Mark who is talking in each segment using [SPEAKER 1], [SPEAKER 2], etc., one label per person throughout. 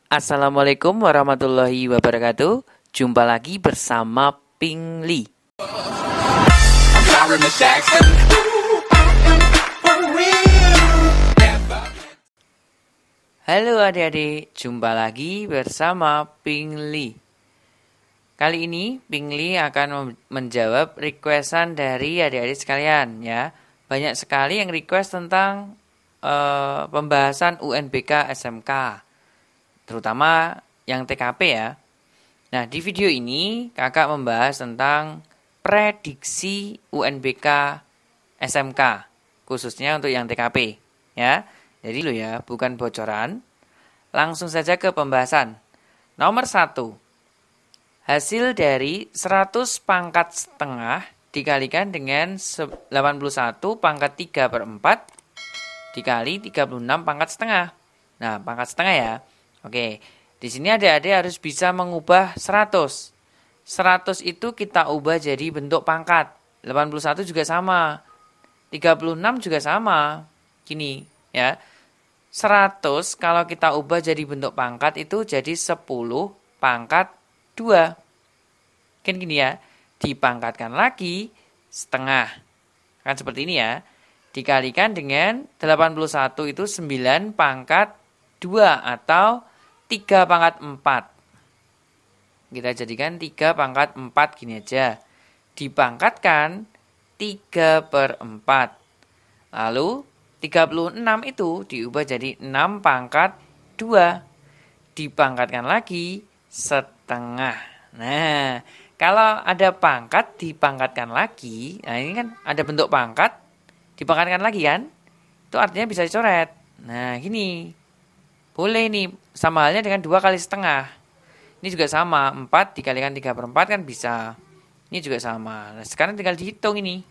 [SPEAKER 1] Assalamualaikum warahmatullahi wabarakatuh. Jumpa lagi bersama Ping Li. Halo adik-adik, jumpa lagi bersama Ping Li. Kali ini Ping Li akan menjawab requestan dari adik-adik sekalian ya. Banyak sekali yang request tentang pembahasan UNBK SMK. Terutama yang TKP ya. Nah, di video ini kakak membahas tentang prediksi UNBK SMK, khususnya untuk yang TKP ya. Jadi lo ya, bukan bocoran. Langsung saja ke pembahasan. Nomor 1. Hasil dari 100 pangkat setengah dikalikan dengan 81 pangkat 3/4 dikali 36 pangkat setengah. Nah, pangkat setengah ya. Oke, di sini adik-adik harus bisa mengubah 100. 100 itu kita ubah jadi bentuk pangkat. 81 juga sama. 36 juga sama. Gini ya. 100 kalau kita ubah jadi bentuk pangkat itu jadi 10 pangkat 2. Kan gini ya. Dipangkatkan lagi setengah. Kan seperti ini ya. Dikalikan dengan 81 itu 9 pangkat 2 atau 3 pangkat 4. Kita jadikan 3 pangkat 4 gini aja. Dipangkatkan 3/4. Lalu 36 itu diubah jadi 6 pangkat 2. Dipangkatkan lagi setengah. Nah, kalau ada pangkat dipangkatkan lagi. Nah, ini kan ada bentuk pangkat dipangkatkan lagi kan. Itu artinya bisa dicoret. Nah, gini. Boleh nih, sama halnya dengan 2 kali setengah. Ini juga sama, 4 dikalikan 3/4 kan bisa. Ini juga sama. Nah, sekarang tinggal dihitung ini.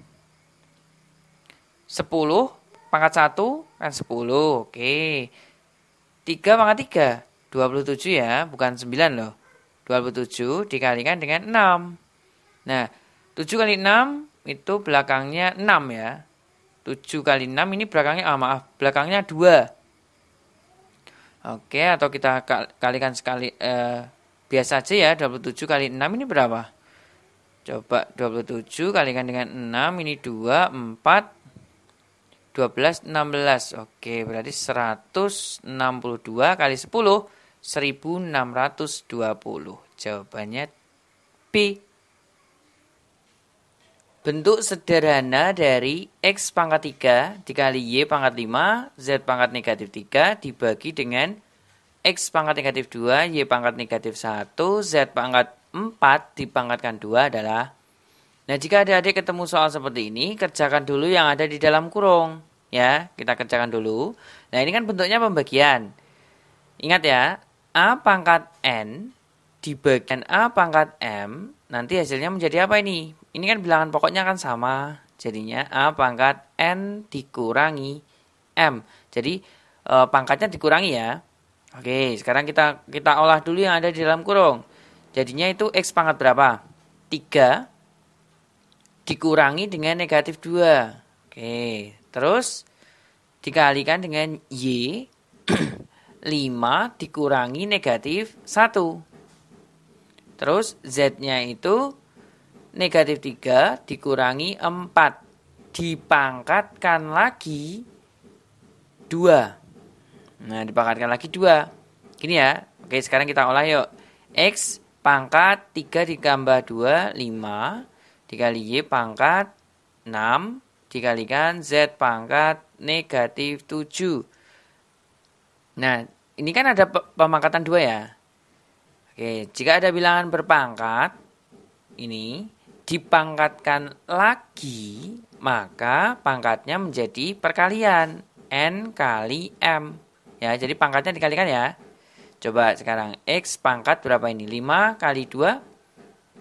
[SPEAKER 1] 10 pangkat 1 kan 10, oke. 3 pangkat 3, 27 ya, bukan 9 loh. 27 dikalikan dengan 6. Nah, 7 kali 6 itu belakangnya 6 ya. 7 kali 6 ini belakangnya, belakangnya 2. Oke, atau kita kalikan sekali biasa aja ya, 27 kali 6 ini berapa? Coba 27 kalikan dengan 6, ini 2, 4, 12, 16. Oke, berarti 162 kali 10, 1620. Jawabannya B. Bentuk sederhana dari X pangkat 3 dikali Y pangkat 5, Z pangkat negatif 3 dibagi dengan X pangkat negatif 2, Y pangkat negatif 1, Z pangkat 4 dipangkatkan 2 adalah. Nah, jika adik-adik ketemu soal seperti ini, kerjakan dulu yang ada di dalam kurung. Ya, kita kerjakan dulu. Nah, ini kan bentuknya pembagian. Ingat ya, A pangkat N dibagikan A pangkat M, nanti hasilnya menjadi apa ini? Ini kan bilangan pokoknya kan sama. Jadinya A pangkat N dikurangi M. Jadi pangkatnya dikurangi ya. Oke, sekarang kita olah dulu yang ada di dalam kurung. Jadinya itu X pangkat berapa? 3 dikurangi dengan negatif 2. Oke, terus dikalikan dengan Y 5 dikurangi negatif 1. Terus Z-nya itu negatif 3 dikurangi 4. Dipangkatkan lagi 2. Nah, dipangkatkan lagi 2. Gini ya. Oke, sekarang kita olah yuk. X pangkat 3 ditambah 2, 5. Dikali Y pangkat 6. Dikalikan Z pangkat negatif 7. Nah, ini kan ada pemangkatan 2 ya. Oke, jika ada bilangan berpangkat, ini dipangkatkan lagi, maka pangkatnya menjadi perkalian. N kali M. Ya, jadi pangkatnya dikalikan ya. Coba sekarang X pangkat berapa ini? 5 kali 2,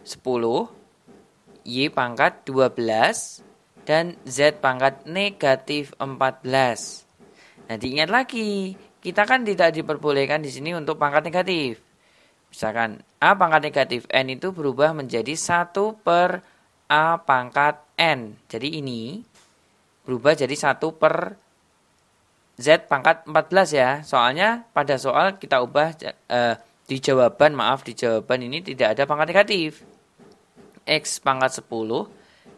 [SPEAKER 1] 10. Y pangkat 12. Dan Z pangkat negatif 14. Nah, diingat lagi. Kita kan tidak diperbolehkan di sini untuk pangkat negatif. Misalkan A pangkat negatif N itu berubah menjadi 1 per A pangkat N. Jadi ini berubah jadi 1 per Z pangkat 14 ya. Soalnya pada soal kita ubah di jawaban ini tidak ada pangkat negatif. X pangkat 10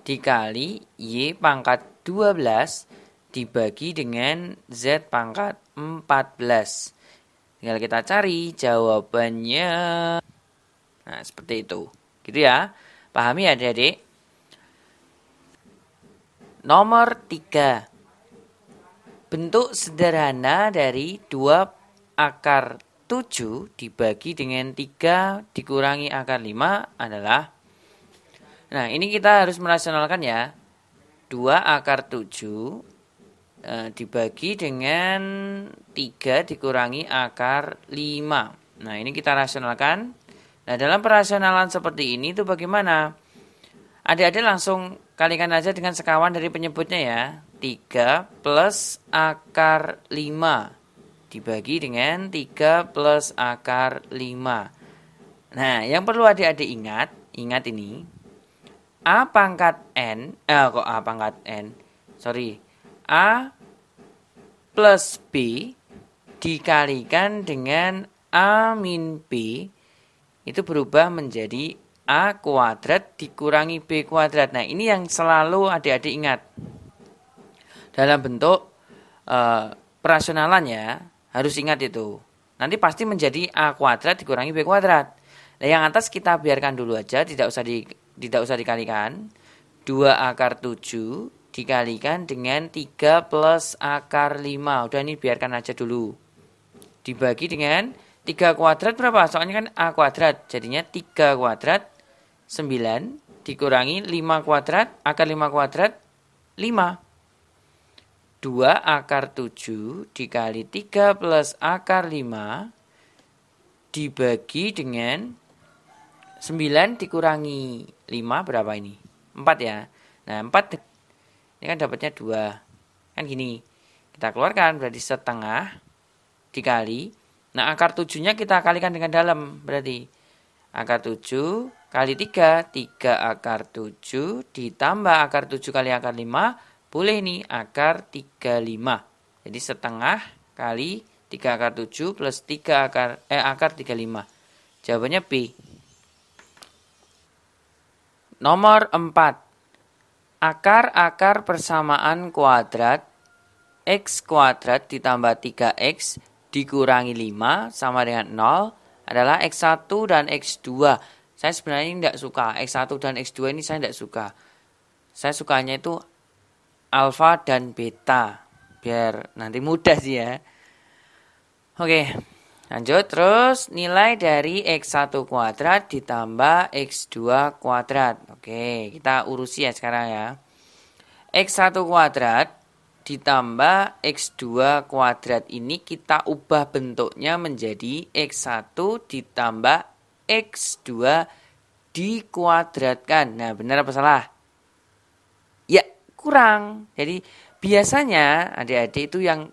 [SPEAKER 1] dikali Y pangkat 12 dibagi dengan Z pangkat 14. Tinggal kita cari jawabannya. Nah, seperti itu. Gitu ya. Pahami ya adik-adik? Nomor 3. Bentuk sederhana dari 2 akar 7 dibagi dengan 3 dikurangi akar 5 adalah. Nah, ini kita harus merasionalkan ya. 2 akar 7 dibagi dengan 3 dikurangi akar 5. Nah, ini kita rasionalkan. Nah, dalam perasionalan seperti ini itu bagaimana? Adik-adik langsung kalikan aja dengan sekawan dari penyebutnya ya. 3 plus akar 5 dibagi dengan 3 plus akar 5. Nah, yang perlu adik-adik ingat ini. A pangkat N, A plus B dikalikan dengan A min B itu berubah menjadi A kuadrat dikurangi B kuadrat. Nah, ini yang selalu adik-adik ingat. Dalam bentuk perasionalan ya, harus ingat itu. Nanti pasti menjadi A kuadrat dikurangi B kuadrat. Nah, yang atas kita biarkan dulu aja, tidak usah dikalikan. 2 akar 7 dikalikan dengan 3 plus akar 5. Udah, ini biarkan aja dulu. Dibagi dengan 3 kuadrat berapa? Soalnya kan A kuadrat. Jadinya 3 kuadrat 9 dikurangi 5 kuadrat. Akar 5 kuadrat 5. 2 akar 7 dikali 3 plus akar 5 dibagi dengan 9 dikurangi 5 berapa ini? 4 ya. Nah, 4 ini kan dapatnya 2. Kan gini. Kita keluarkan berarti setengah dikali. Nah, akar 7-nya kita kalikan dengan dalam. Berarti akar 7 kali 3. 3 akar 7 ditambah akar 7 kali akar 5. Boleh nih akar 35. Jadi setengah kali 3 akar 7 plus 3 akar 35. Jawabannya B. Nomor 4. Akar-akar persamaan kuadrat X kuadrat ditambah 3X dikurangi 5 sama dengan 0 adalah X1 dan X2. Saya sebenarnya tidak suka. X1 dan X2 ini saya tidak suka. Saya sukanya itu alfa dan beta. Biar nanti mudah sih ya. Oke. Lanjut, terus nilai dari X1 kuadrat ditambah X2 kuadrat. Oke, kita urusi ya sekarang ya. X1 kuadrat ditambah X2 kuadrat ini kita ubah bentuknya menjadi X1 ditambah X2 dikuadratkan. Nah, benar apa salah? Ya, kurang. Jadi, biasanya adik-adik itu yang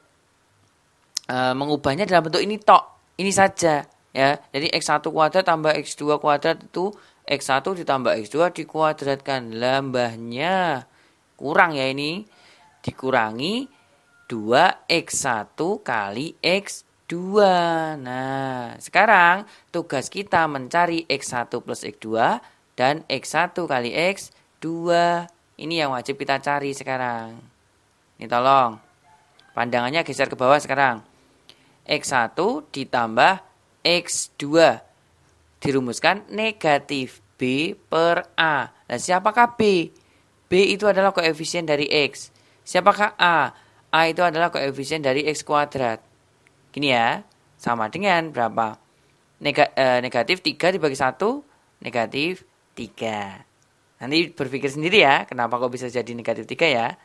[SPEAKER 1] mengubahnya dalam bentuk ini tok. Ini saja ya. Jadi X1 kuadrat tambah X2 kuadrat itu X1 ditambah X2 dikuadratkan. Lambahnya kurang ya ini. Dikurangi 2X1 kali X2. Nah, sekarang tugas kita mencari X1 plus X2 dan X1 kali X2. Ini yang wajib kita cari sekarang. Ini tolong. Pandangannya geser ke bawah sekarang. X1 ditambah X2. Dirumuskan negatif B per A. Nah, siapakah B? B itu adalah koefisien dari X. Siapakah A? A itu adalah koefisien dari X kuadrat. Gini ya. Sama dengan berapa? Negatif 3 dibagi 1. Negatif 3. Nanti berpikir sendiri ya. Kenapa kok bisa jadi negatif 3 ya.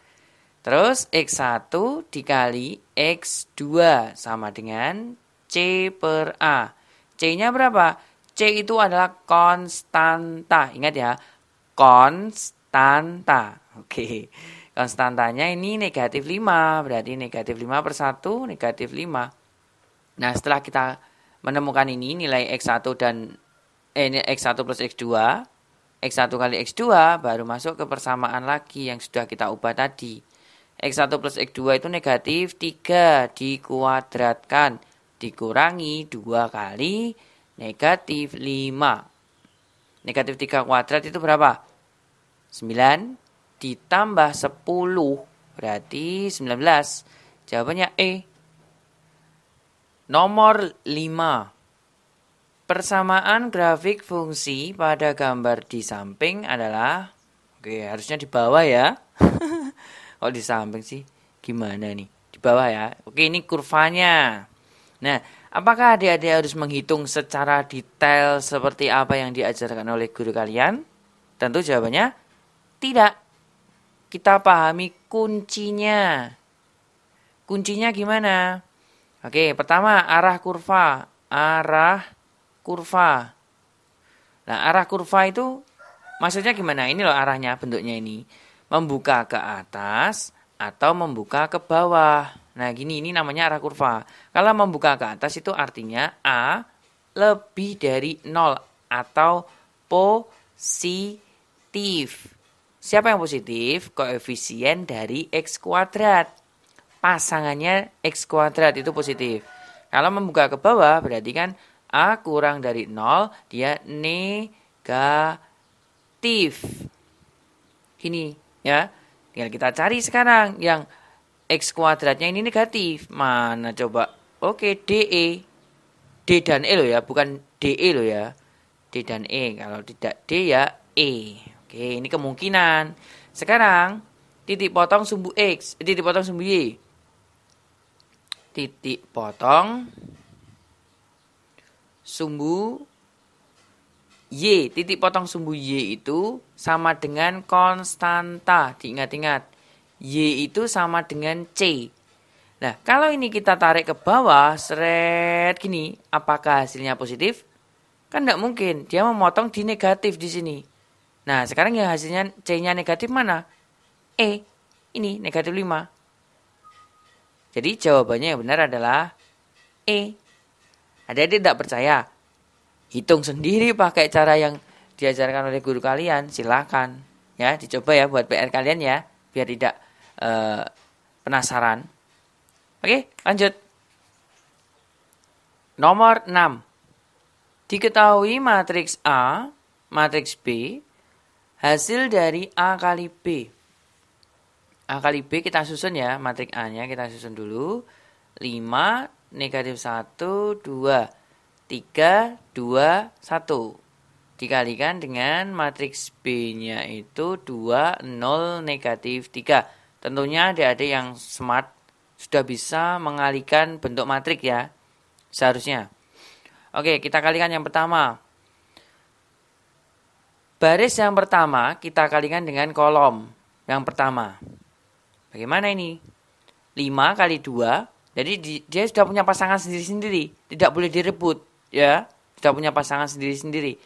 [SPEAKER 1] Terus X1 dikali X2 sama dengan C per A. C-nya berapa? C itu adalah konstanta. Ingat ya, konstanta. Oke, konstantanya ini negatif 5. Berarti negatif 5 per 1, negatif 5. Nah, setelah kita menemukan ini, nilai X1 dan X1 plus X2, X1 kali X2 baru masuk ke persamaan lagi yang sudah kita ubah tadi. X1 plus X2 itu negatif 3 dikuadratkan. Dikurangi 2 kali negatif 5. Negatif 3 kuadrat itu berapa? 9 ditambah 10 berarti 19. Jawabannya E. Nomor 5. Persamaan grafik fungsi pada gambar di samping adalah, oke, harusnya di bawah ya. Kok di samping sih? Gimana nih? Di bawah ya. Oke, ini kurvanya. Nah, apakah adik-adik harus menghitung secara detail seperti apa yang diajarkan oleh guru kalian? Tentu jawabannya tidak. Kita pahami kuncinya. Kuncinya gimana? Oke, pertama arah kurva. Arah kurva. Nah, arah kurva itu maksudnya gimana? Ini loh arahnya, bentuknya ini. Membuka ke atas atau membuka ke bawah. Nah, gini, ini namanya arah kurva. Kalau membuka ke atas itu artinya A lebih dari 0 atau positif. Siapa yang positif? Koefisien dari X kuadrat. Pasangannya X kuadrat itu positif. Kalau membuka ke bawah berarti kan A kurang dari 0, dia negatif. Gini ya. Tinggal kita cari sekarang yang X kuadratnya ini negatif. Mana coba? Oke, DE. D dan E loh ya, bukan DE loh ya. D dan E. Kalau tidak D ya E. Oke, ini kemungkinan. Sekarang titik potong sumbu X, titik potong sumbu Y. Titik potong sumbu Y. Titik potong sumbu Y itu sama dengan konstanta. Diingat-ingat. Y itu sama dengan C. Nah, kalau ini kita tarik ke bawah, seret gini, apakah hasilnya positif? Kan tidak mungkin. Dia memotong di negatif di sini. Nah, sekarang yang hasilnya C-nya negatif mana? E. Ini negatif 5. Jadi jawabannya yang benar adalah E. Adik-adik tidak percaya? Hitung sendiri pakai cara yang diajarkan oleh guru kalian. Silakan. Ya, dicoba ya buat PR kalian ya. Biar tidak penasaran. Oke, lanjut. Nomor 6. Diketahui matriks A, matriks B, hasil dari A kali B. A kali B kita susun ya, matriks A-nya kita susun dulu. 5, negatif 1, 2, 3, 2, 1. Dikalikan dengan matriks B-nya itu 2, 0, negatif 3. Tentunya adik-adik yang smart sudah bisa mengalihkan bentuk matriks ya, seharusnya. Oke, kita kalikan yang pertama. Baris yang pertama kita kalikan dengan kolom yang pertama. Bagaimana ini? 5 kali 2. Jadi dia sudah punya pasangan sendiri-sendiri. Tidak boleh direbut. Ya, sudah punya pasangan sendiri-sendiri.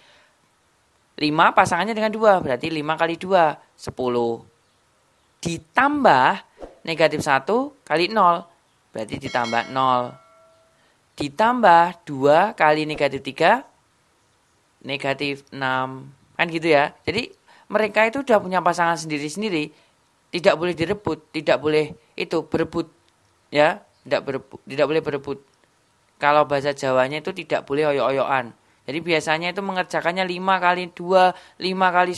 [SPEAKER 1] 5 pasangannya dengan 2. Berarti 5 kali 2. 10. Ditambah negatif 1 kali 0. Berarti ditambah 0. Ditambah 2 kali negatif 3. Negatif 6. Kan gitu ya. Jadi mereka itu sudah punya pasangan sendiri-sendiri. Tidak boleh direbut. Tidak boleh itu berebut. Ya, tidak boleh berebut. Kalau bahasa Jawanya itu tidak boleh oyok-oyokan. Jadi biasanya itu mengerjakannya 5 kali 2, 5 kali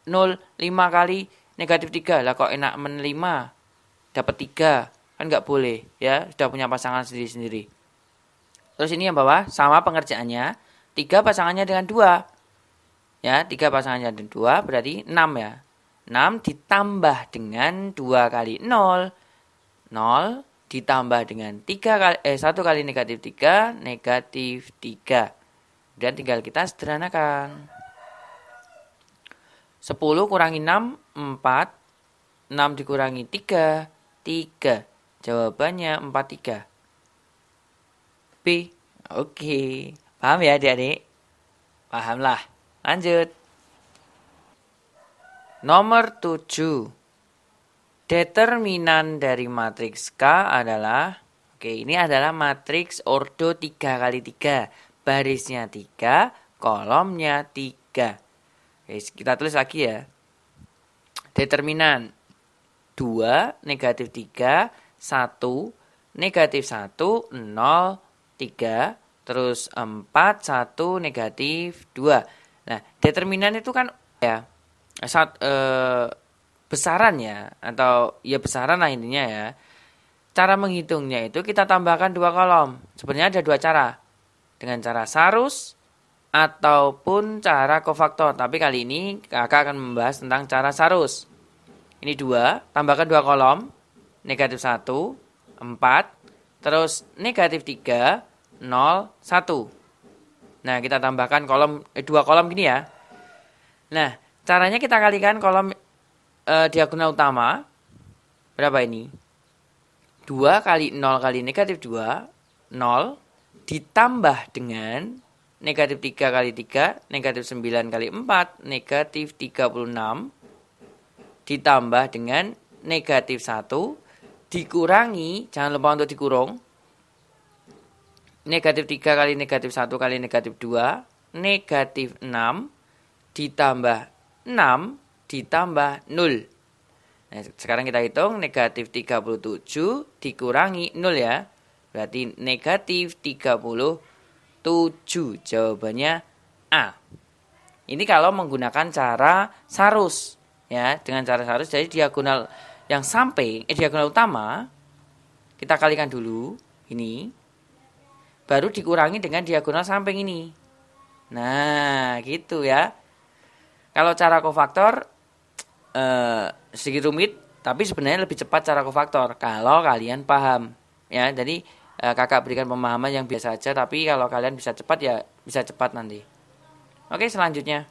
[SPEAKER 1] 0, 5 kali negatif 3. Lah kok enak 5 dapat 3. Kan nggak boleh. Ya, sudah punya pasangan sendiri-sendiri. Terus ini yang bawah sama pengerjaannya. 3 pasangannya dengan 2. Ya, 3 pasangannya dengan 2 berarti 6 ya. 6 ditambah dengan 2 kali 0. 0 ditambah dengan 1 kali negatif 3, negatif 3. Dan tinggal kita sederhanakan. 10 kurangi 6, 4. 6 dikurangi 3, 3. Jawabannya 43. B. Oke. Paham ya adik-adik? Pahamlah. Lanjut. Nomor 7. Determinan dari matriks K adalah, oke, ini adalah matriks ordo 3 kali 3. Barisnya 3, kolomnya 3. Oke, kita tulis lagi ya. Determinan. 2, negatif 3, 1, negatif 1, 0, 3, terus 4, 1, negatif 2. Nah, determinan itu kan ya besaran ya, atau ya besaran lah intinya ya. Cara menghitungnya itu kita tambahkan 2 kolom. Sebenarnya ada 2 cara. Dengan cara sarus ataupun cara kofaktor. Tapi kali ini kakak akan membahas tentang cara sarus. Ini 2, tambahkan 2 kolom. Negatif 1, 4, terus negatif 3, 0, 1. Nah, kita tambahkan 2 kolom gini ya. Nah, caranya kita kalikan kolom diagonal utama. Berapa ini? 2 kali 0 kali negatif 2, 0. Ditambah dengan negatif 3 kali 3, negatif 9 kali 4, negatif 36. Ditambah dengan negatif 1, dikurangi, jangan lupa untuk dikurung, negatif 3 kali negatif 1 kali negatif 2, negatif 6, ditambah 6, ditambah 0. Nah, sekarang kita hitung, negatif 37 dikurangi 0 ya, berarti negatif 37, jawabannya A. Ini kalau menggunakan cara sarus. Ya, dengan cara sarus, jadi diagonal yang samping, diagonal utama, kita kalikan dulu, ini, baru dikurangi dengan diagonal samping ini. Nah, gitu ya. Kalau cara kofaktor, sedikit rumit, tapi sebenarnya lebih cepat cara kofaktor, kalau kalian paham. Ya, jadi kakak berikan pemahaman yang biasa aja, tapi kalau kalian bisa cepat, ya bisa cepat nanti. Oke, selanjutnya.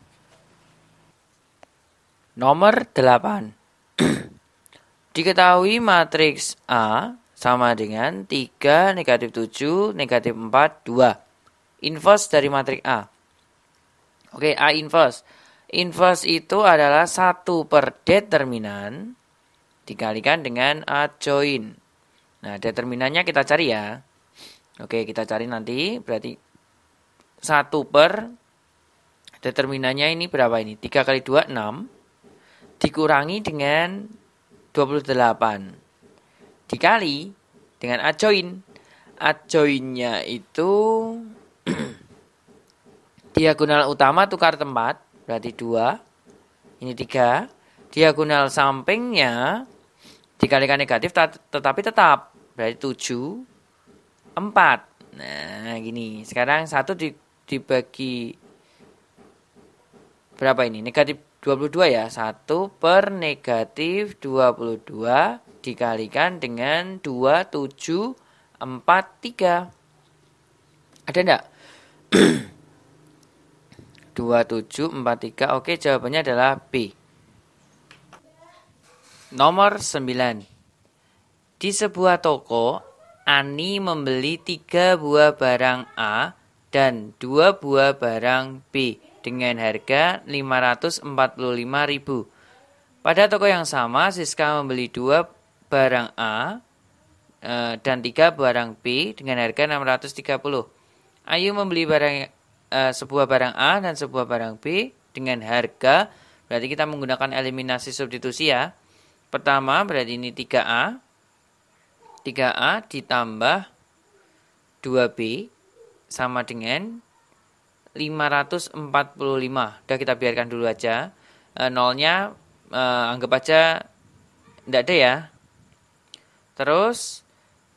[SPEAKER 1] Nomor 8. Diketahui matriks A sama dengan 3, negatif 7, negatif 4, 2. Inverse dari matriks A. Oke, A inverse. Inverse itu adalah 1 per determinan dikalikan dengan adjoin. Nah, determinannya kita cari ya. Oke, kita cari nanti. Berarti 1 per determinannya ini berapa ini? 3 kali 2, 6. Dikurangi dengan 28 dikali dengan adjoin. Adjoinnya itu diagonal utama tukar tempat, berarti 2, ini 3. Diagonal sampingnya dikalikan negatif tetapi tetap, berarti 7, 4. Nah, gini. Sekarang 1 dibagi berapa ini? Negatif 22 ya. 1 per negatif 22 dikalikan dengan 2, 7, 4, 3. Ada enggak? 2, 7, 4, 3. Oke, jawabannya adalah B. Nomor 9. Di sebuah toko, Ani membeli 3 buah barang A dan 2 buah barang B dengan harga 545.000. Pada toko yang sama, Siska membeli 2 barang A dan 3 barang B dengan harga 630. Ayu membeli sebuah barang A dan sebuah barang B dengan harga, berarti kita menggunakan eliminasi substitusi ya. Pertama berarti ini 3A. 3A ditambah 2B sama dengan 545. Udah kita biarkan dulu aja. Nolnya anggap aja tidak ada ya. Terus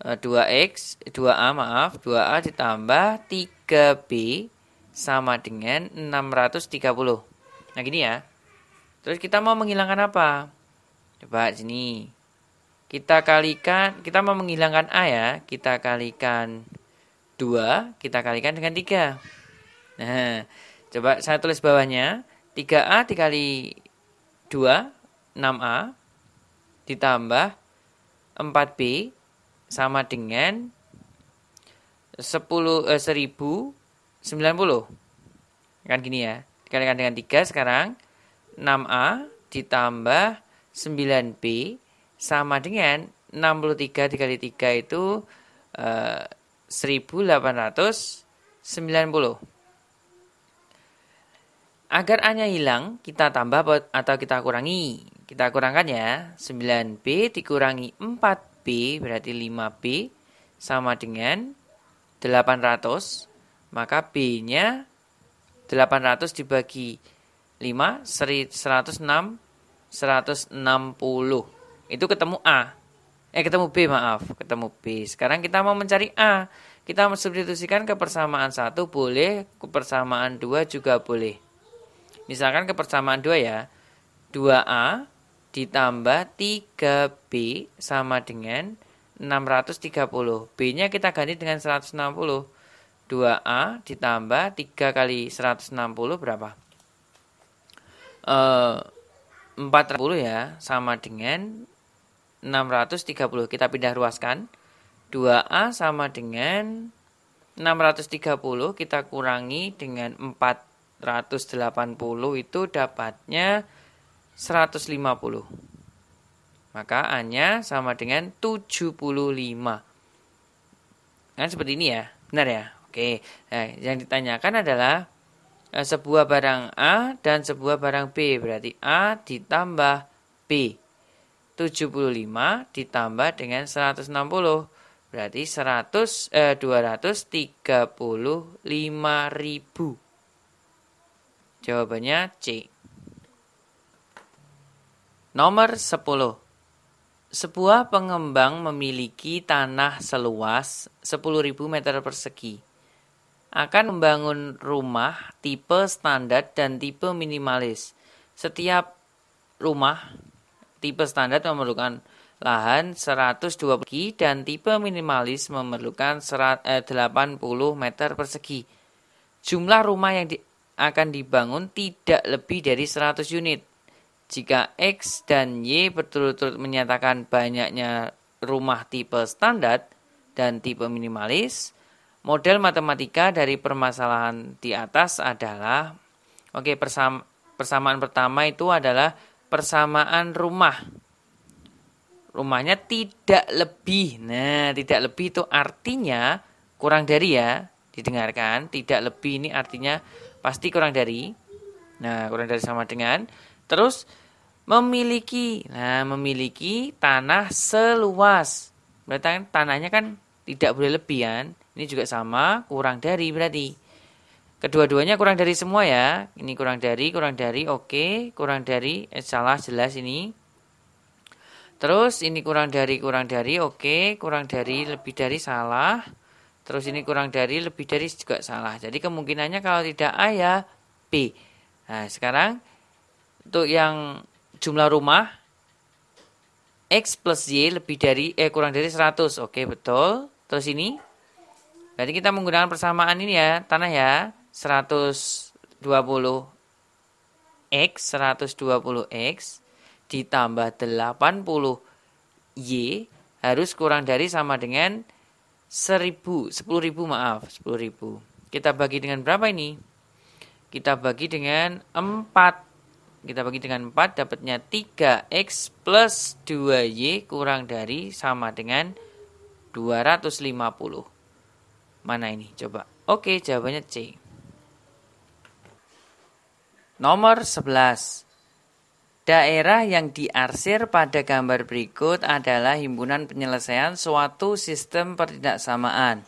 [SPEAKER 1] 2A ditambah 3B sama dengan 630. Nah gini ya. Terus kita mau menghilangkan apa? Coba sini. Kita mau menghilangkan A ya. Kita kalikan 2, kita kalikan dengan 3. Nah, coba saya tulis bawahnya. 3A dikali 2, 6A. Ditambah 4B sama dengan 1090. Kan gini ya. Dikalikan dengan 3 sekarang. 6A ditambah 9B sama dengan 63 dikali 3 itu 1890. Agar A-nya hilang, kita tambah atau kita kurangi. Kita kurangkan ya. 9B dikurangi 4B berarti 5B sama dengan 800. Maka B-nya 800 dibagi 5, 106, 160. Itu ketemu A. Ketemu B, maaf. Ketemu B. Sekarang kita mau mencari A. Kita substitusikan ke persamaan 1 boleh, ke persamaan 2 juga boleh. Misalkan ke persamaan 2 ya. 2A ditambah 3B sama dengan 630. B-nya kita ganti dengan 160. 2A ditambah 3 kali 160 berapa? 40 ya, sama dengan 630. Kita pindah ruaskan. 2A sama dengan 630 kita kurangi dengan 480 itu dapatnya 150. Maka A-nya sama dengan 75. Kan seperti ini ya. Benar ya? Oke. Nah, yang ditanyakan adalah sebuah barang A dan sebuah barang B. Berarti A ditambah B. 75 ditambah dengan 160. Berarti 235.000. Jawabannya C. Nomor 10. Sebuah pengembang memiliki tanah seluas 10.000 meter persegi. Akan membangun rumah tipe standar dan tipe minimalis. Setiap rumah tipe standar memerlukan lahan 120 persegi dan tipe minimalis memerlukan 80 meter persegi. Jumlah rumah yang akan dibangun tidak lebih dari 100 unit. Jika X dan Y berturut-turut menyatakan banyaknya rumah tipe standar dan tipe minimalis, model matematika dari permasalahan di atas adalah, persamaan pertama itu adalah persamaan rumah. Rumahnya tidak lebih. Nah, tidak lebih itu artinya kurang dari ya. Didengarkan, tidak lebih ini artinya pasti kurang dari. Nah, kurang dari sama dengan. Terus memiliki. Nah, memiliki tanah seluas. Berarti tanahnya kan tidak boleh lebih kan. Ini juga sama, kurang dari berarti. Kedua-duanya kurang dari semua ya. Ini kurang dari, oke. Kurang dari, salah jelas ini. Terus ini kurang dari, oke. Kurang dari, lebih dari, salah. Terus ini kurang dari, lebih dari juga salah. Jadi kemungkinannya kalau tidak A ya B. Nah, sekarang untuk yang jumlah rumah X plus Y lebih dari, kurang dari 100. Oke, betul. Terus ini berarti kita menggunakan persamaan ini ya, tanah ya, 120X ditambah 80Y harus kurang dari sama dengan 10.000 maaf, 10.000. Kita bagi dengan berapa ini? Kita bagi dengan 4. Kita bagi dengan 4 dapatnya 3X plus 2Y kurang dari sama dengan 250. Mana ini? Coba. Oke, jawabannya C. Nomor 11. Daerah yang diarsir pada gambar berikut adalah himpunan penyelesaian suatu sistem pertidaksamaan.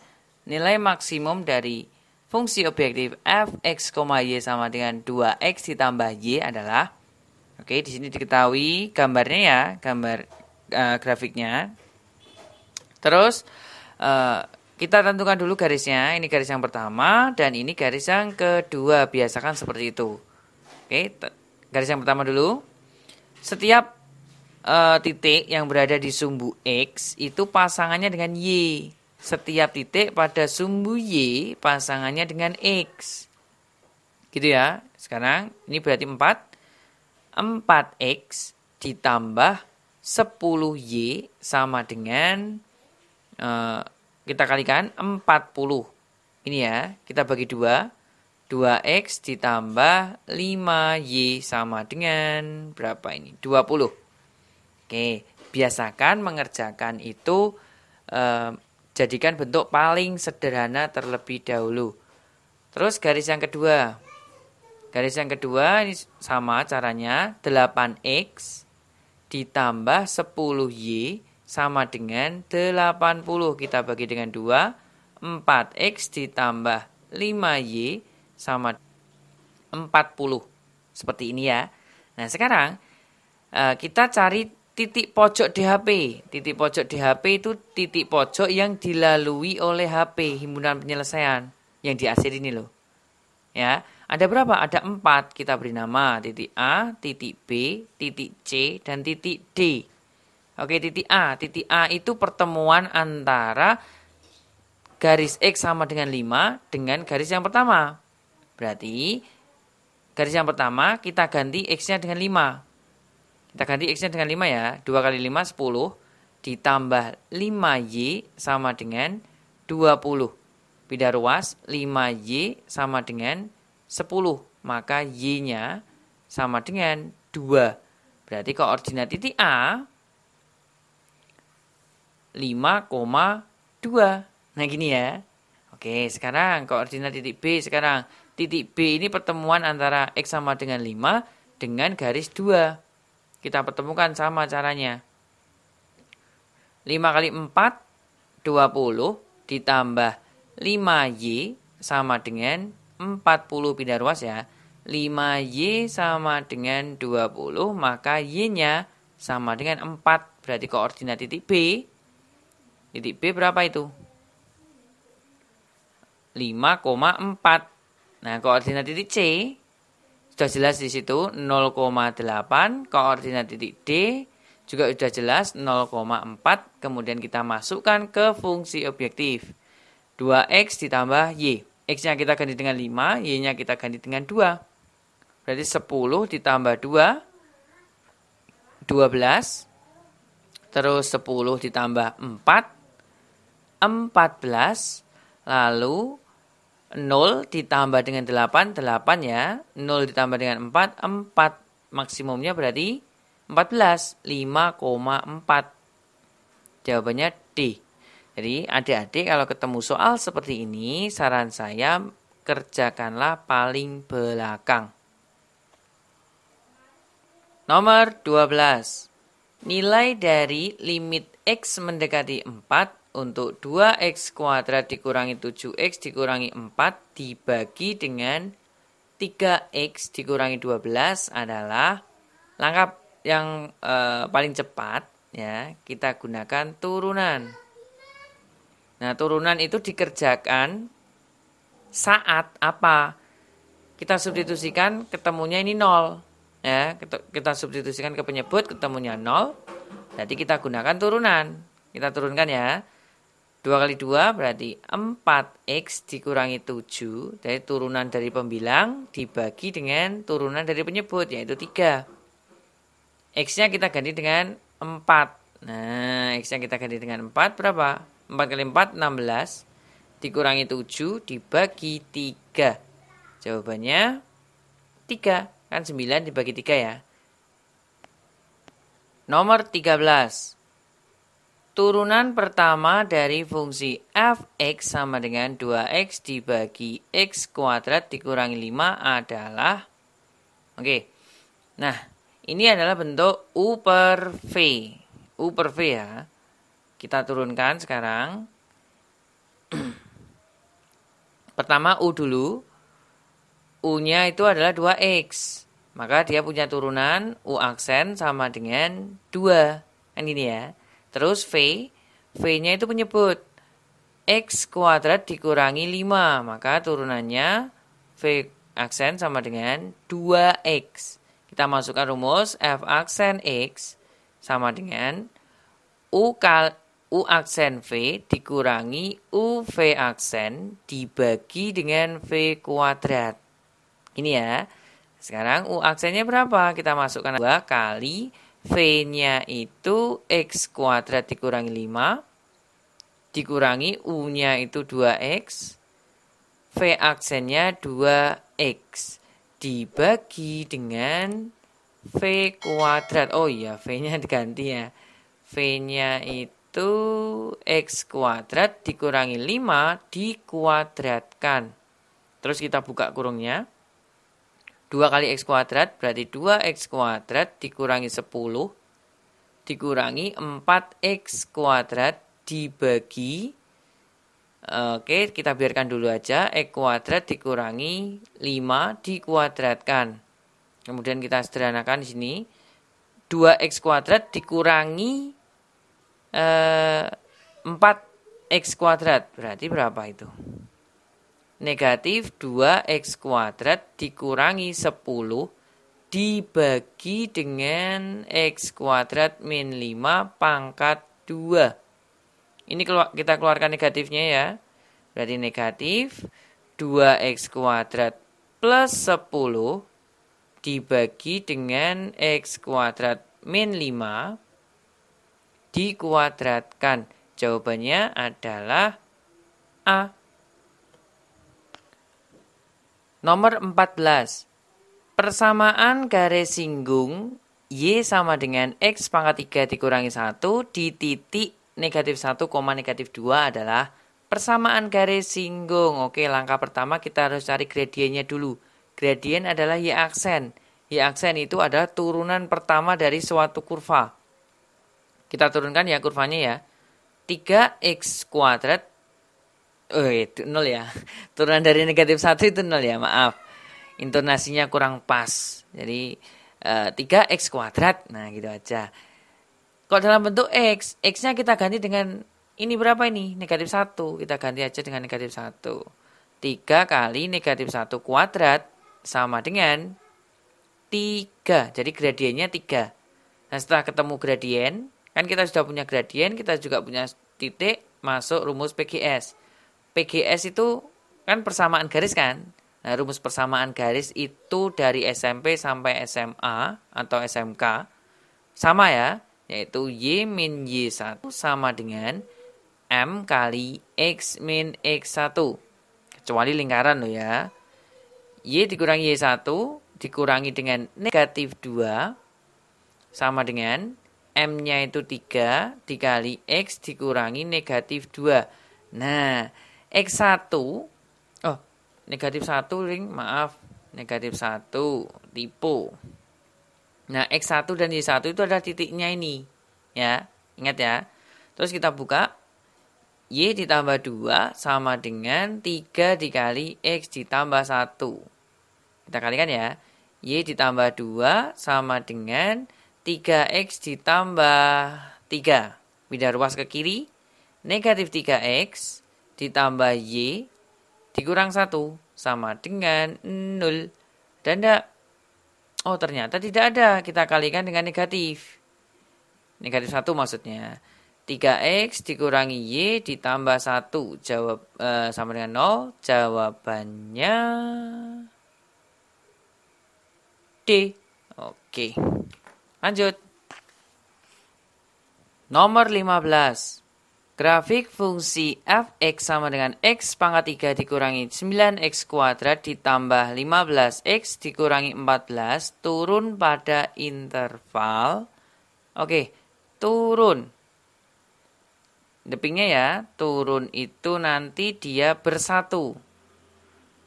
[SPEAKER 1] Nilai maksimum dari fungsi objektif f(x, y) sama dengan 2x ditambah y adalah, oke, di sini diketahui gambarnya ya, gambar grafiknya. Terus kita tentukan dulu garisnya. Ini garis yang pertama dan ini garis yang kedua. Biasakan seperti itu. Oke, garis yang pertama dulu. Setiap titik yang berada di sumbu X itu pasangannya dengan Y. Setiap titik pada sumbu Y pasangannya dengan X. Gitu ya. Sekarang ini berarti 4. 4X ditambah 10Y sama dengan, kita kalikan 40. Ini ya, kita bagi 2. 2X ditambah 5Y sama dengan berapa ini? 20. Oke, biasakan mengerjakan itu, jadikan bentuk paling sederhana terlebih dahulu. Terus garis yang kedua. Garis yang kedua ini sama caranya, 8X ditambah 10Y sama dengan 80. Kita bagi dengan 2. 4X ditambah 5Y sama 40. Seperti ini ya. Nah, sekarang kita cari titik pojok DHP. Titik pojok DHP itu titik pojok yang dilalui oleh HP, himpunan penyelesaian. Yang di akhir ini loh. Ya, ada berapa? Ada 4. Kita beri nama titik A, titik B, titik C, dan titik D. Oke, titik A. Titik A itu pertemuan antara garis X sama dengan 5 dengan garis yang pertama. Berarti garis yang pertama kita ganti X-nya dengan 5. Kita ganti X-nya dengan 5 ya. 2 kali 5, 10. Ditambah 5Y sama dengan 20. Pindah ruas, 5Y sama dengan 10. Maka Y-nya sama dengan 2. Berarti koordinat titik A 5,2. Nah gini ya. Oke, sekarang koordinat titik B sekarang. Titik B ini pertemuan antara X sama dengan 5 dengan garis 2. Kita pertemukan sama caranya. 5 kali 4, 20. Ditambah 5Y sama dengan 40, pindah ruas ya. 5Y sama dengan 20, maka Y-nya sama dengan 4. Berarti koordinat titik B. Titik B berapa itu? 5,4. Nah, koordinat titik C sudah jelas di situ 0,8. Koordinat titik D juga sudah jelas 0,4. Kemudian kita masukkan ke fungsi objektif. 2X ditambah Y. X-nya kita ganti dengan 5, Y-nya kita ganti dengan 2. Berarti 10 ditambah 2, 12. Terus 10 ditambah 4, 14. Lalu 0 ditambah dengan 8, 8 ya. 0 ditambah dengan 4, 4. Maksimumnya berarti 14, 5,4. Jawabannya D. Jadi adik-adik kalau ketemu soal seperti ini, saran saya kerjakanlah paling belakang. Nomor 12. Nilai dari limit X mendekati 4 untuk 2X kuadrat dikurangi 7X dikurangi 4 dibagi dengan 3X dikurangi 12 adalah langkah yang paling cepat ya. Kita gunakan turunan. Nah, turunan itu dikerjakan saat apa? Kita substitusikan ketemunya ini 0. Ya, kita substitusikan ke penyebut ketemunya 0. Jadi kita gunakan turunan. Kita turunkan ya. 2 kali 2 berarti 4X dikurangi 7. Jadi turunan dari pembilang dibagi dengan turunan dari penyebut yaitu 3. X-nya kita ganti dengan 4. Nah, X-nya kita ganti dengan 4 berapa? 4 kali 4, 16. Dikurangi 7, dibagi 3. Jawabannya 3. Kan 9 dibagi 3 ya. Nomor 13. Turunan pertama dari fungsi f(x) sama dengan 2x dibagi x kuadrat dikurangi 5 adalah... Oke. Nah, ini adalah bentuk U per V. U per V ya. Kita turunkan sekarang. Pertama U dulu. U-nya itu adalah 2X. Maka dia punya turunan U aksen sama dengan 2. Kan gini ya. Terus V. V-nya itu penyebut. X kuadrat dikurangi 5. Maka turunannya V aksen sama dengan 2X. Kita masukkan rumus F aksen X sama dengan U aksen V dikurangi U V aksen dibagi dengan V kuadrat. Ini ya. Sekarang U aksennya berapa? Kita masukkan 2 kali V-nya itu X kuadrat dikurangi 5. Dikurangi U-nya itu 2X. V aksennya 2X. Dibagi dengan V kuadrat. Oh iya, V-nya diganti ya. V-nya itu X kuadrat dikurangi 5 dikuadratkan. Terus kita buka kurungnya. 2 kali X kuadrat berarti 2X kuadrat dikurangi 10 dikurangi 4x kuadrat dibagi, oke, kita biarkan dulu aja, x kuadrat dikurangi 5 dikuadratkan. Kemudian kita sederhanakan di sini, 2x kuadrat dikurangi 4x kuadrat, berarti berapa itu? Negatif 2x kuadrat dikurangi 10 dibagi dengan x kuadrat min 5 pangkat 2. Ini kita keluarkan negatifnya ya. Berarti negatif 2x kuadrat plus 10 dibagi dengan x kuadrat min 5 dikuadratkan. Jawabannya adalah A. Nomor 14. Persamaan garis singgung Y sama dengan X pangkat 3 dikurangi 1 di titik negatif 1, negatif 2 adalah persamaan garis singgung. Oke, langkah pertama kita harus cari gradiennya dulu. Gradien adalah Y aksen. Y aksen itu adalah turunan pertama dari suatu kurva. Kita turunkan ya kurvanya ya. 3x kuadrat. Itu 0 ya. Turunan dari negatif 1 itu 0 ya, maaf. Intonasinya kurang pas. Jadi 3x kuadrat. Nah gitu aja. Kalau dalam bentuk x, x-nya kita ganti dengan ini berapa ini? Negatif 1. Kita ganti aja dengan negatif 1. 3 kali negatif 1 kuadrat sama dengan 3. Jadi gradiennya 3. Nah setelah ketemu gradien, kan kita sudah punya gradien, kita juga punya titik, masuk rumus PGS. PGS itu kan persamaan garis kan? Nah, rumus persamaan garis itu dari SMP sampai SMA atau SMK sama ya, yaitu Y min Y1 sama dengan M kali X min X1. Kecuali lingkaran loh ya. Y dikurangi Y1 dikurangi dengan negatif 2 sama dengan M-nya itu 3 dikali X dikurangi negatif 2. Nah, X1 negatif 1 ring, maaf, negatif 1, tipu. Nah, X1 dan Y1 itu adalah titiknya ini. Ya, ingat ya. Terus kita buka, Y ditambah 2 sama dengan 3 dikali X ditambah 1. Kita kalikan ya. Y ditambah 2 sama dengan 3X ditambah 3. Pindah ruas ke kiri, negatif 3X ditambah Y dikurang 1 sama dengan 0. Dan ternyata tidak ada. Kita kalikan dengan negatif. Negatif 1 maksudnya. 3x dikurangi y ditambah 1. Jawab sama dengan 0. Jawabannya D. Oke. Lanjut. Nomor 15. Grafik fungsi f(x) sama dengan x pangkat 3 dikurangi 9x kuadrat ditambah 15x dikurangi 14 turun pada interval. Oke, turun. Depingnya ya, turun itu nanti dia bersatu.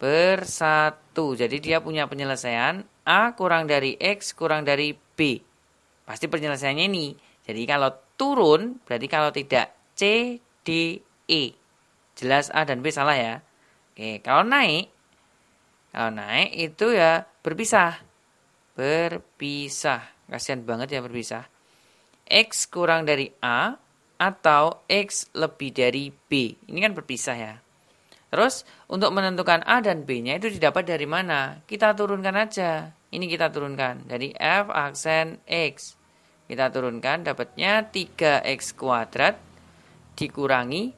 [SPEAKER 1] Bersatu. Jadi dia punya penyelesaian A kurang dari X kurang dari B. Pasti penyelesaiannya ini. Jadi kalau turun, berarti kalau tidak C, D, E. Jelas A dan B salah ya. Oke, kalau naik itu ya berpisah. Berpisah. Kasihan banget ya berpisah. X kurang dari A atau X lebih dari B. Ini kan berpisah ya. Terus untuk menentukan A dan B-nya itu didapat dari mana? Kita turunkan aja. Ini kita turunkan. Dari F aksen X. Kita turunkan dapatnya 3X kuadrat dikurangi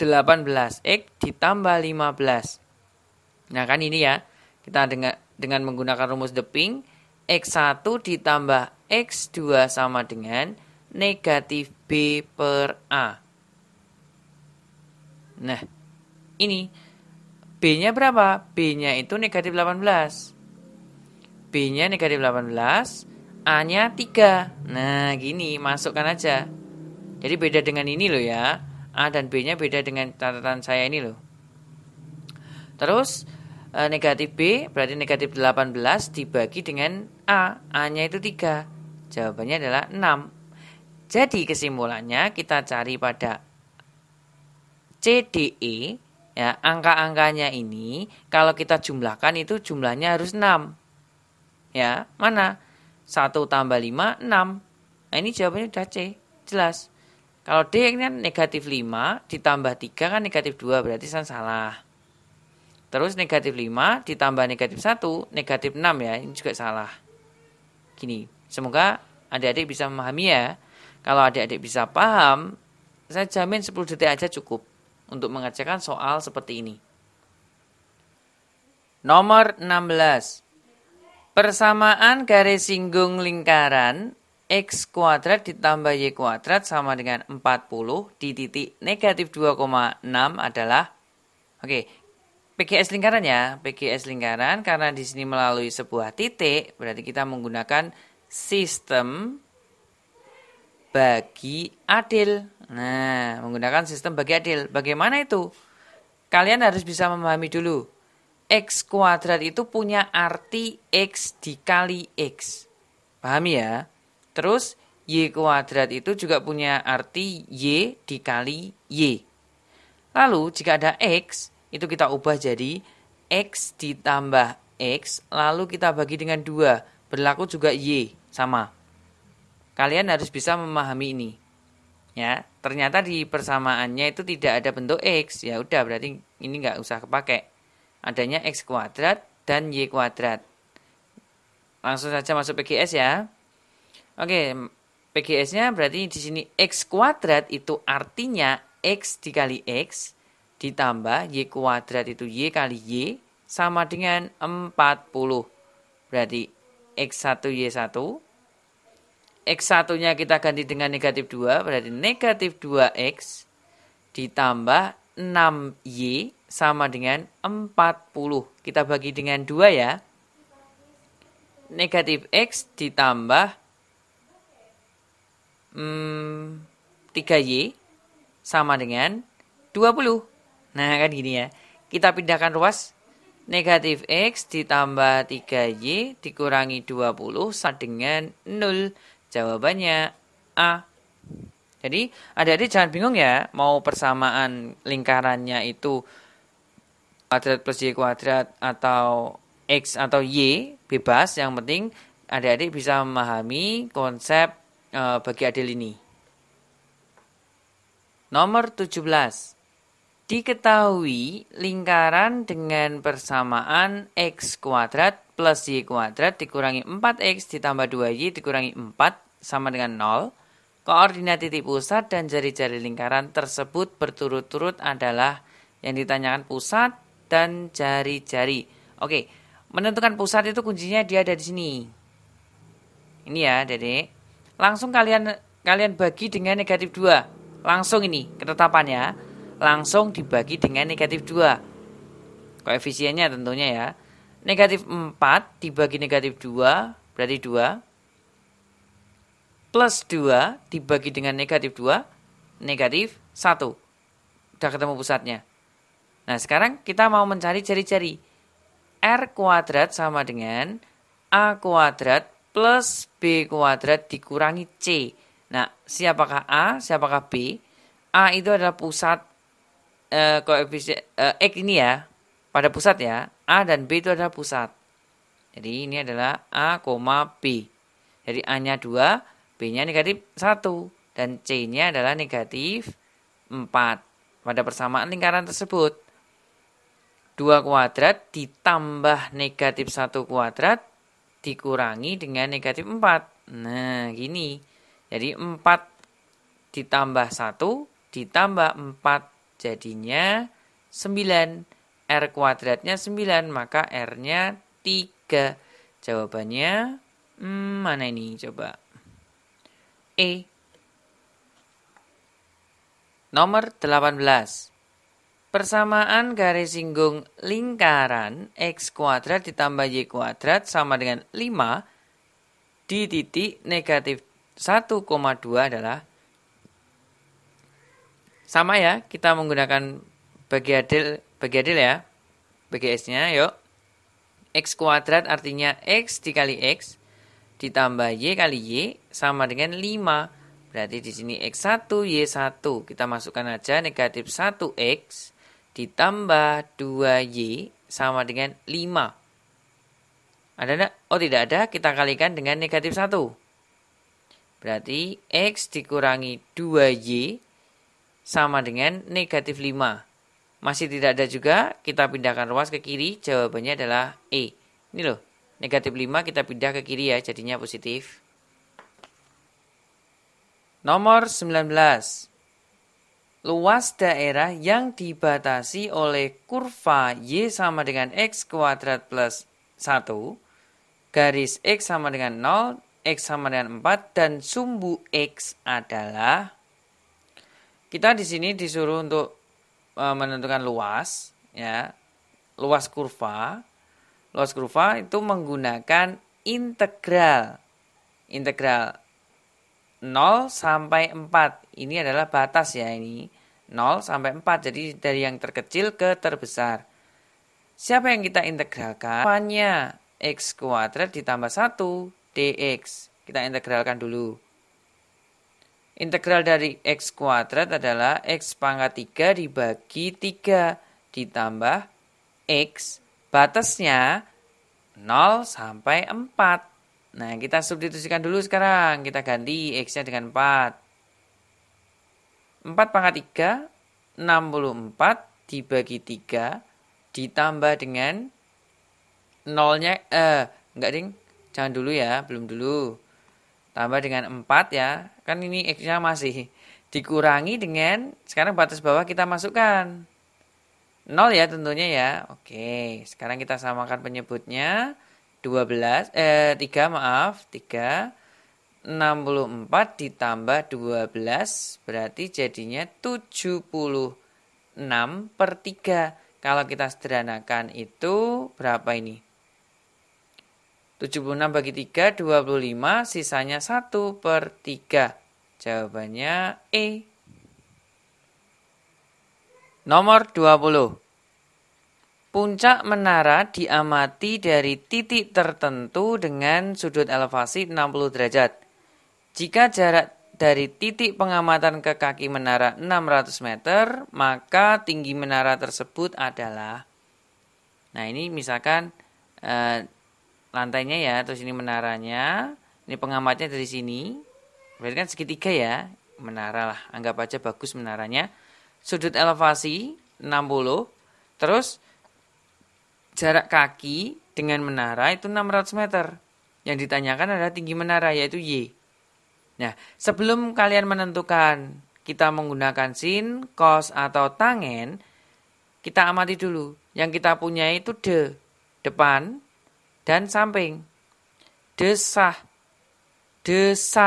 [SPEAKER 1] 18X ditambah 15. Nah kan ini ya, kita dengan menggunakan rumus Deping, X1 ditambah X2 sama dengan negatif B per A. Nah, ini B-nya berapa? B-nya itu negatif 18. B-nya negatif 18, A-nya 3. Nah, gini, masukkan aja. Jadi beda dengan ini loh ya. A dan B-nya beda dengan catatan saya ini loh. Terus negatif B berarti negatif 18 dibagi dengan A. A-nya itu 3. Jawabannya adalah 6. Jadi kesimpulannya kita cari pada CDE, ya, angka-angkanya ini kalau kita jumlahkan itu jumlahnya harus 6. Ya, mana? 1 tambah 5, 6. Nah, ini jawabannya udah C, jelas. Kalau D ini kan negatif 5 ditambah 3 kan negatif 2, berarti saya salah. Terus negatif 5 ditambah negatif 1, negatif 6 ya, ini juga salah. Gini, semoga adik-adik bisa memahami ya. Kalau adik-adik bisa paham, saya jamin 10 detik aja cukup untuk mengerjakan soal seperti ini. Nomor 16. Persamaan garis singgung lingkaran X kuadrat ditambah Y kuadrat sama dengan 40 di titik negatif 2,6 adalah, oke, PGS lingkaran ya, PGS lingkaran karena di sini melalui sebuah titik, berarti kita menggunakan sistem bagi adil. Nah, menggunakan sistem bagi adil. Bagaimana itu? Kalian harus bisa memahami dulu. X kuadrat itu punya arti X dikali X. Pahami ya? Terus Y kuadrat itu juga punya arti Y dikali Y. Lalu jika ada X, itu kita ubah jadi X ditambah X, lalu kita bagi dengan 2. Berlaku juga Y, sama. Kalian harus bisa memahami ini. Ya, ternyata di persamaannya itu tidak ada bentuk X. Ya udah, berarti ini nggak usah kepake. Adanya X kuadrat dan Y kuadrat. Langsung saja masuk PGS ya. Oke, PGS-nya berarti di sini X kuadrat itu artinya X dikali X ditambah Y kuadrat itu Y kali Y sama dengan 40. Berarti X1 Y1. X1-nya kita ganti dengan negatif 2, berarti negatif 2X ditambah 6Y sama dengan 40. Kita bagi dengan 2 ya. Negatif X ditambah 3Y sama dengan 20. Nah, kan gini ya. Kita pindahkan ruas. Negatif X ditambah 3Y dikurangi 20 sama dengan 0. Jawabannya A. Jadi, adik-adik jangan bingung ya. Mau persamaan lingkarannya itu kuadrat plus Y kuadrat atau X atau Y, bebas. Yang penting adik-adik bisa memahami konsep bagi adil ini. Nomor 17. Diketahui lingkaran dengan persamaan X kuadrat plus Y kuadrat dikurangi 4X ditambah 2Y dikurangi 4 sama dengan 0. Koordinat titik pusat dan jari-jari lingkaran tersebut berturut-turut adalah yang ditanyakan pusat dan jari-jari. Oke, menentukan pusat itu kuncinya dia ada di sini. Ini ya, Dedek. Langsung kalian bagi dengan negatif 2. Langsung ini ketetapannya. Langsung dibagi dengan negatif 2. Koefisiennya tentunya ya. Negatif 4 dibagi negatif 2 berarti 2. Plus 2 dibagi dengan negatif 2 negatif 1. Udah ketemu pusatnya. Nah, sekarang kita mau mencari jari-jari. R kuadrat sama dengan A kuadrat plus B kuadrat dikurangi C. Nah, siapakah A, siapakah B? A itu adalah pusat koefisien X ini ya. Pada pusat ya. A dan B itu adalah pusat. Jadi ini adalah A, B. Jadi A-nya 2, B-nya negatif 1. Dan C-nya adalah negatif 4. Pada persamaan lingkaran tersebut. 2 kuadrat ditambah negatif 1 kuadrat dikurangi dengan negatif 4. Nah, gini. Jadi 4 ditambah 1 ditambah 4 jadinya 9. R kuadratnya 9, maka R-nya 3. Jawabannya mana ini? Coba. E. Nomor 18. Persamaan garis singgung lingkaran X kuadrat ditambah Y kuadrat sama dengan 5 di titik negatif 1,2 adalah sama ya, kita menggunakan bagi adil ya. Bagi S-nya yuk. X kuadrat artinya X dikali X ditambah Y kali Y sama dengan 5. Berarti di sini X1, Y1. Kita masukkan aja negatif 1X ditambah 2Y sama dengan 5. Ada enggak? Oh, tidak ada. Kita kalikan dengan negatif 1. Berarti X dikurangi 2Y sama dengan negatif 5. Masih tidak ada juga. Kita pindahkan ruas ke kiri. Jawabannya adalah E. Ini loh. Negatif 5 kita pindah ke kiri ya. Jadinya positif. Nomor 19. Luas daerah yang dibatasi oleh kurva Y sama dengan X kuadrat plus 1, garis X sama dengan 0, X sama dengan 4, dan sumbu X adalah, kita di sini disuruh untuk menentukan luas, ya, luas kurva. Luas kurva itu menggunakan integral. Integral 0 sampai 4. Ini adalah batas ya ini. 0 sampai 4. Jadi dari yang terkecil ke terbesar. Siapa yang kita integralkan? Kurvanya X kuadrat ditambah 1 dx. Kita integralkan dulu. Integral dari X kuadrat adalah X pangkat 3 dibagi 3 ditambah X. Batasnya 0 sampai 4. Nah, kita substitusikan dulu sekarang. Kita ganti X-nya dengan 4. 4 pangkat 3, 64 dibagi 3, ditambah dengan 0-nya, enggak ding, jangan dulu ya, belum dulu. Tambah dengan 4 ya, kan ini X-nya masih. Dikurangi dengan, sekarang batas bawah kita masukkan. 0 ya tentunya ya. Oke, sekarang kita samakan penyebutnya. 3 64 ditambah 12 berarti jadinya 76/3. Kalau kita sederhanakan itu berapa ini? 76 bagi 3 25, sisanya 1/3. Jawabannya E. Nomor 20. Puncak menara diamati dari titik tertentu dengan sudut elevasi 60 derajat. Jika jarak dari titik pengamatan ke kaki menara 600 meter, maka tinggi menara tersebut adalah... Nah, ini misalkan lantainya ya, terus ini menaranya, ini pengamatnya dari sini. Berarti kan segitiga ya, menara lah. Anggap aja bagus menaranya. Sudut elevasi 60, terus jarak kaki dengan menara itu 600 meter. Yang ditanyakan adalah tinggi menara, yaitu Y. Nah, sebelum kalian menentukan kita menggunakan sin, cos, atau tangen, kita amati dulu. Yang kita punya itu depan, dan samping. Desah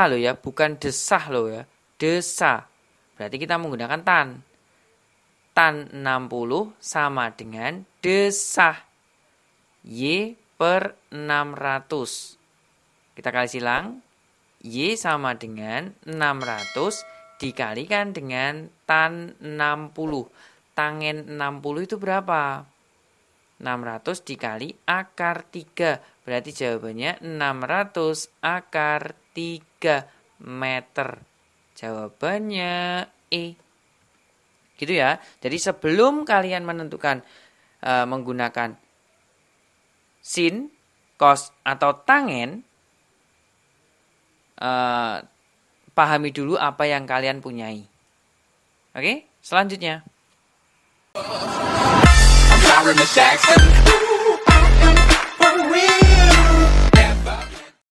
[SPEAKER 1] loh ya, bukan desah loh ya. Desah. Berarti kita menggunakan tan. Tan 60 sama dengan desah. Y/600. Kita kali silang. Y sama dengan 600 dikalikan dengan tan 60. Tangen 60 itu berapa? 600 dikali akar 3. Berarti jawabannya 600 akar 3 meter. Jawabannya E. Gitu ya. Jadi sebelum kalian menentukan menggunakan sin, cos, atau tangen, pahami dulu apa yang kalian punyai. Oke, selanjutnya.